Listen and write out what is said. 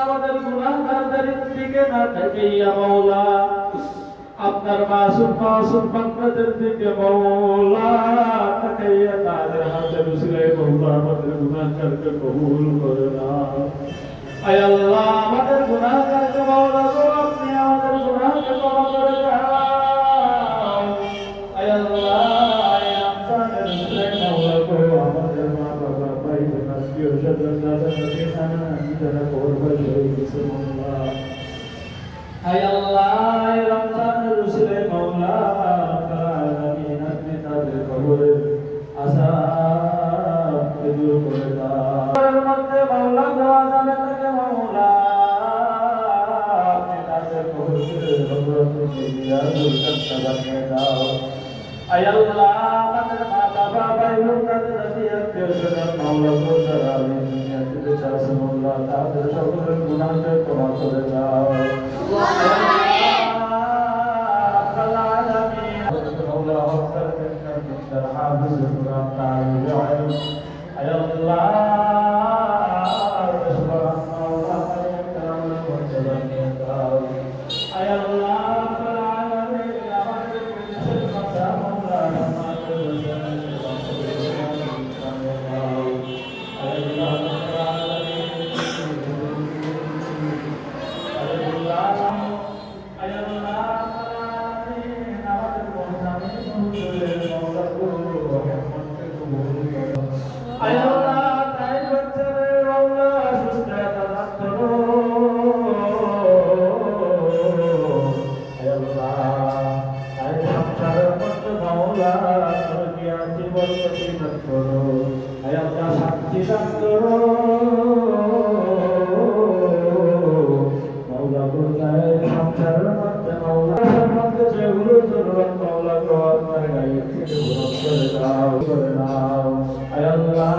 আমাদের গুনাহগারদের দিকে না তাকাইয়া মাওলা আপনার মাসুম মাসুম বান্দাদের দিকে মাওলা তাকাইয়া তাদের হাতের উসিলায় মাওলা আমাদের গুনাহগারকে কবুল করে নাও। আয় আল্লাহ আমাদের গুনাহগারকে মাওলা গো আপনি আমাদের গুনাহকে ক্ষমা করে দাও। আয় আল্লাহ আয় আপনাদের উসিলায় মাওলা গো আমাদের মা বাবা ভাই বোন আত্মীয় স্বজন দাদা দাদি নানা নানি যারা কবরবাসী হয়ে গেছে মাওলা আয় আল্লাহ আয় রমজানের উসিলায় মাওলা রাব্বুল আলামিন আপনি তাদের কবরের আযাবকে দূর করে দাও। কবরের মধ্যে মাওলা গো আযাবে থেকে মাওলা আপনি তাদের কবরকে রহমতের দিয়া দুর্গন্ধ বানিয়ে দাও। আয় আল্লাহ আমাদের মা বাবা ভাই বোন দাদা দাদি আত্মীয় স্বজন মাওলা গো যারা দুনিয়াতে বেঁচে আছে মাওলা তাদের সকলের গুনাহকে ক্ষমা করে দাও। শান্তি দান করো মাওলা কোথায় সংসারের মধ্যে মাওলার মধ্যে যেগুলো জরুরত মাওলা গো আপনার গায়ে থেকে পূরণ করে দাও আয় আল্লাহ